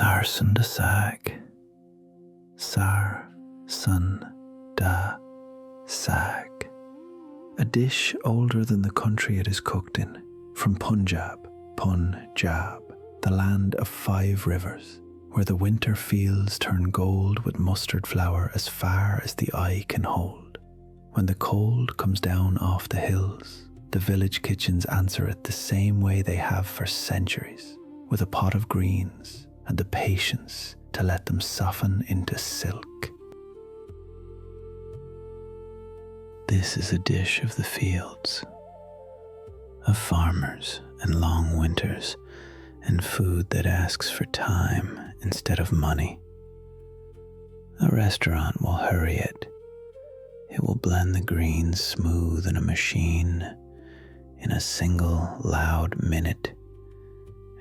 Sarson da Saag. Sarson da Saag. A dish older than the country it is cooked in, from Punjab, the land of 5 rivers, where the winter fields turn gold with mustard flour as far as the eye can hold. When the cold comes down off the hills, the village kitchens answer it the same way they have for centuries, with a pot of greens and the patience to let them soften into silk. This is a dish of the fields, of farmers and long winters, and food that asks for time instead of money. A restaurant will hurry it. It will blend the greens smooth in a machine in a single loud minute,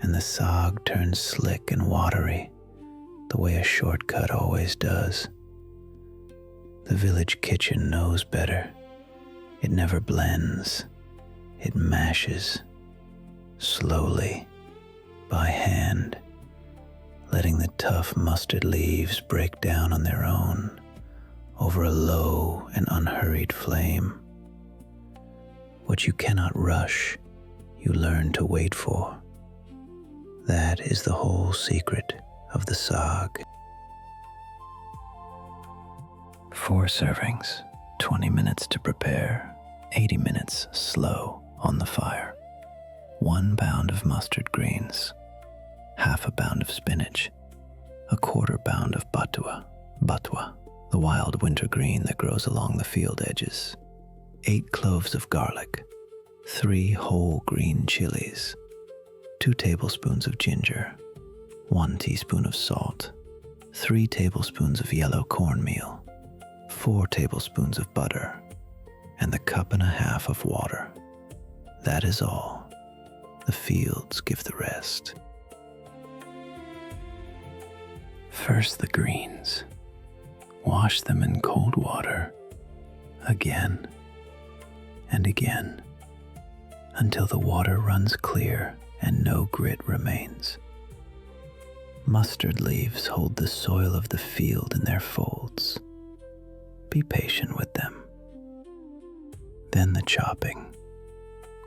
and the saag turns slick and watery the way a shortcut always does. The village kitchen knows better. It never blends. It mashes, slowly, by hand, letting the tough mustard leaves break down on their own over a low and unhurried flame. What you cannot rush, you learn to wait for. That is the whole secret of the saag. 4 servings, 20 minutes to prepare, 80 minutes slow on the fire. 1 pound of mustard greens, half a pound of spinach, a 1/4 pound of batwa, the wild winter green that grows along the field edges, 8 cloves of garlic, 3 whole green chilies, 2 tablespoons of ginger, 1 teaspoon of salt, 3 tablespoons of yellow cornmeal, 4 tablespoons of butter, and the 1.5 cups of water. That is all. The fields give the rest. First the greens. Wash them in cold water, again and again, until the water runs clear and no grit remains. Mustard leaves hold the soil of the field in their folds. Be patient with them. Then the chopping,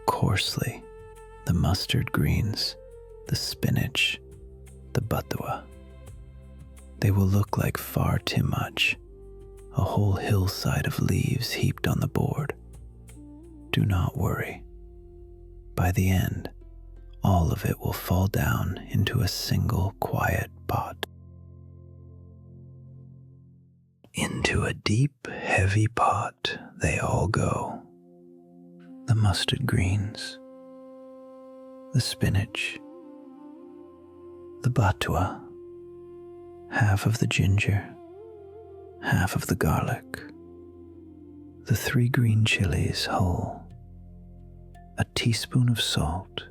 coarsely, the mustard greens, the spinach, the batwa. They will look like far too much, a whole hillside of leaves heaped on the board. Do not worry. By the end, all of it will fall down into a single quiet pot. Into a deep, heavy pot they all go. The mustard greens, the spinach, the batwa, half of the ginger, half of the garlic, the 3 green chilies whole, a teaspoon of salt,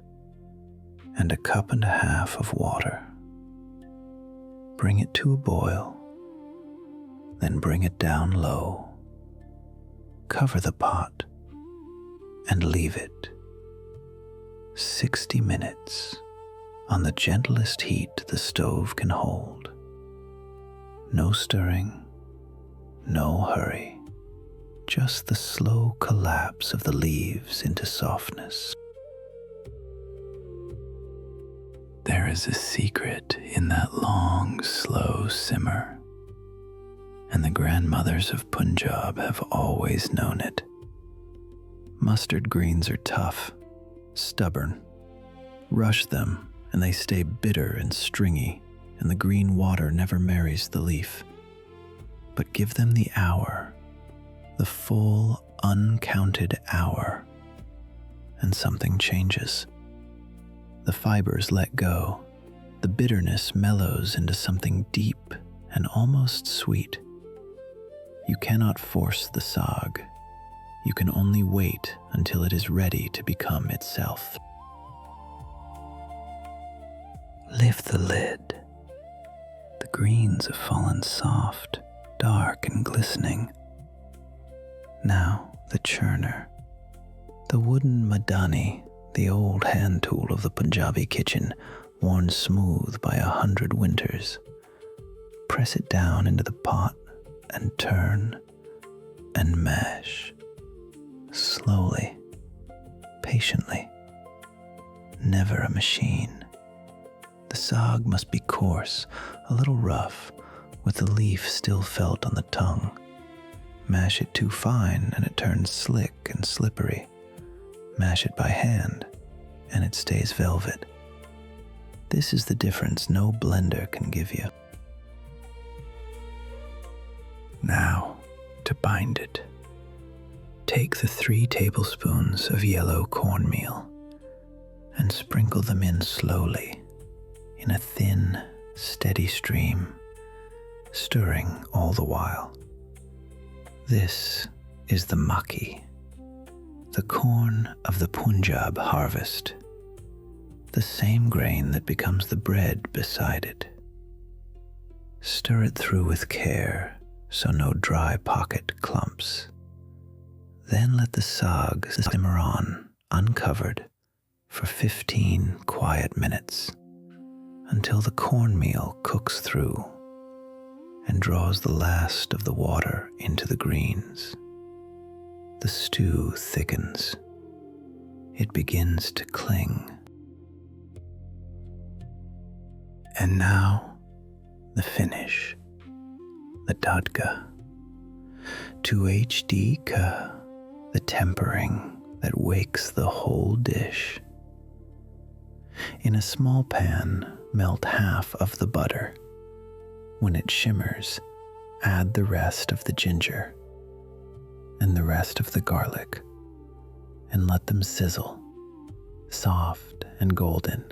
and a 1.5 cups of water. Bring it to a boil, then bring it down low. Cover the pot and leave it 60 minutes on the gentlest heat the stove can hold. No stirring, no hurry, just the slow collapse of the leaves into softness. There is a secret in that long, slow simmer, and the grandmothers of Punjab have always known it. Mustard greens are tough, stubborn. Rush them and they stay bitter and stringy, and the green water never marries the leaf. But give them the hour, the full, uncounted hour, and something changes. The fibers let go, the bitterness mellows into something deep and almost sweet. You cannot force the saag. You can only wait until it is ready to become itself. Lift the lid. The greens have fallen soft, dark and glistening. Now the churner. The wooden madani, the old hand tool of the Punjabi kitchen, worn smooth by 100 winters. Press it down into the pot and turn and mash. Slowly, patiently. Never a machine. The saag must be coarse, a little rough, with the leaf still felt on the tongue. Mash it too fine and it turns slick and slippery. Mash it by hand and it stays velvet. This is the difference no blender can give you. Now, to bind it. Take the 3 tablespoons of yellow cornmeal and sprinkle them in slowly in a thin, steady stream, stirring all the while. This is the maki, the corn of the Punjab harvest, the same grain that becomes the bread beside it. Stir it through with care so no dry pocket clumps. Then let the saag simmer on, uncovered, for 15 quiet minutes, until the cornmeal cooks through and draws the last of the water into the greens. The stew thickens. It begins to cling. And now, the finish, the dadka. To HD ka, the tempering that wakes the whole dish. In a small pan, melt half of the butter. When it shimmers, add the rest of the ginger and the rest of the garlic, and let them sizzle, soft and golden,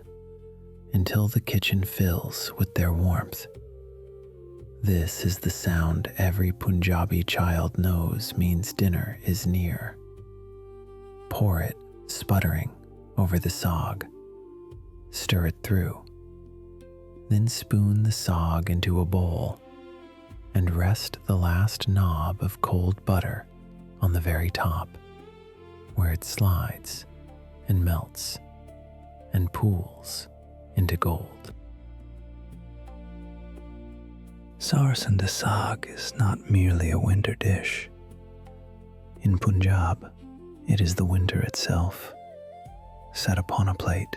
until the kitchen fills with their warmth. This is the sound every Punjabi child knows means dinner is near. Pour it, sputtering, over the saag. Stir it through. Then spoon the saag into a bowl and rest the last knob of cold butter on the very top, where it slides and melts and pools into gold. Sarson da Saag is not merely a winter dish. In Punjab, it is the winter itself, set upon a plate.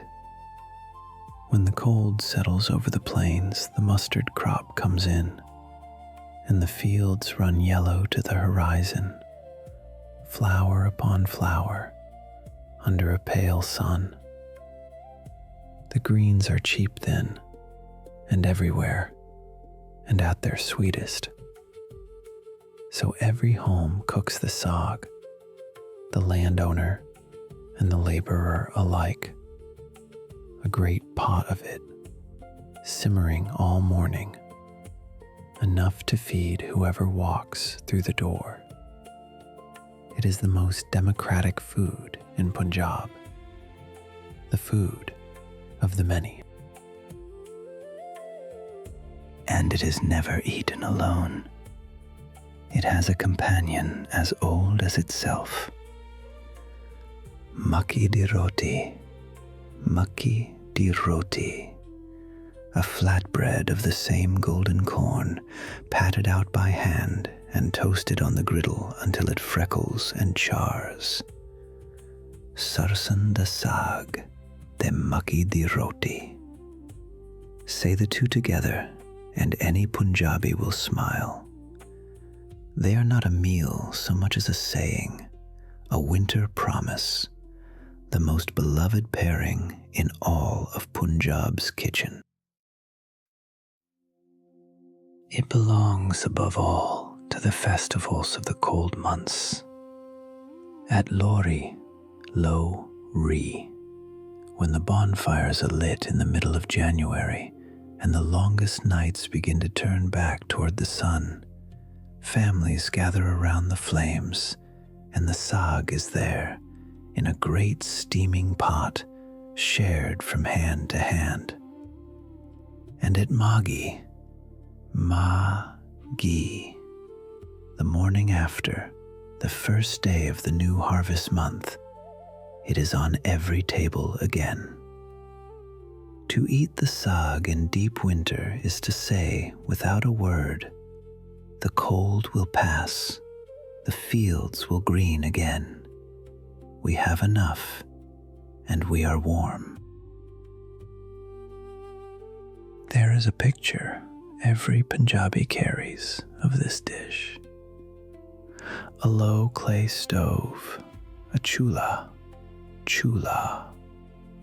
When the cold settles over the plains, the mustard crop comes in, and the fields run yellow to the horizon, flower upon flower, under a pale sun. The greens are cheap then, and everywhere, and at their sweetest. So every home cooks the saag, the landowner and the laborer alike. A great pot of it, simmering all morning, enough to feed whoever walks through the door. It is the most democratic food in Punjab, the food of the many. And it is never eaten alone. It has a companion as old as itself. Makki di roti, makki di roti, a flatbread of the same golden corn, patted out by hand and toasted on the griddle until it freckles and chars. Sarson da Saag, de makki di roti. Say the two together, and any Punjabi will smile. They are not a meal so much as a saying, a winter promise, the most beloved pairing in all of Punjab's kitchen. It belongs above all to the festivals of the cold months. At Lori, Lo-Ri, when the bonfires are lit in the middle of January and the longest nights begin to turn back toward the sun, families gather around the flames, and the saag is there in a great steaming pot shared from hand to hand. And at Magi, Ma-gi, the morning after, the first day of the new harvest month, it is on every table again. To eat the saag in deep winter is to say, without a word, the cold will pass, the fields will green again. We have enough, and we are warm. There is a picture every Punjabi carries of this dish. A low clay stove, a chula,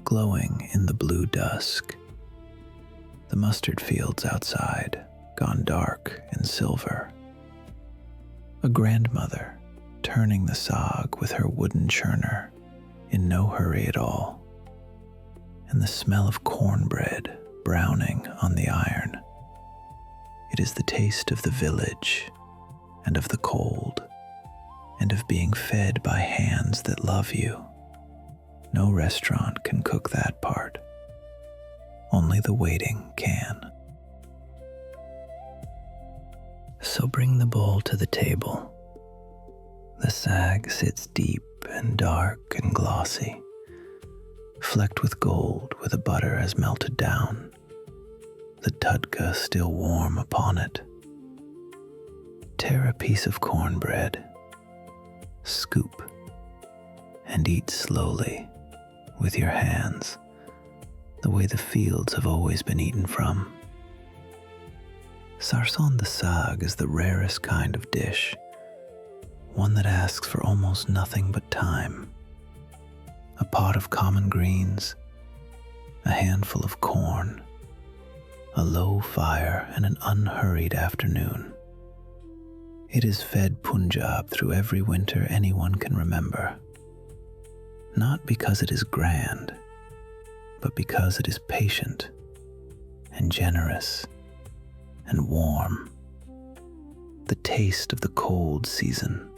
glowing in the blue dusk. The mustard fields outside, gone dark and silver. A grandmother turning the saag with her wooden churner, in no hurry at all, and the smell of cornbread browning on the iron. It is the taste of the village and of the cold and of being fed by hands that love you. No restaurant can cook that part. Only the waiting can. So bring the bowl to the table. The saag sits deep and dark and glossy, flecked with gold where the butter has melted down, the tudka still warm upon it. Tear a piece of cornbread, scoop, and eat slowly with your hands, the way the fields have always been eaten from. Sarson da Saag is the rarest kind of dish, one that asks for almost nothing but time. A pot of common greens, a handful of corn, a low fire, and an unhurried afternoon. It is fed Punjab through every winter anyone can remember. Not because it is grand, but because it is patient and generous and warm. The taste of the cold season,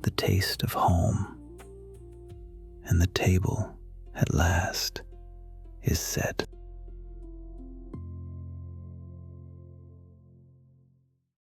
the taste of home, and the table at last is set.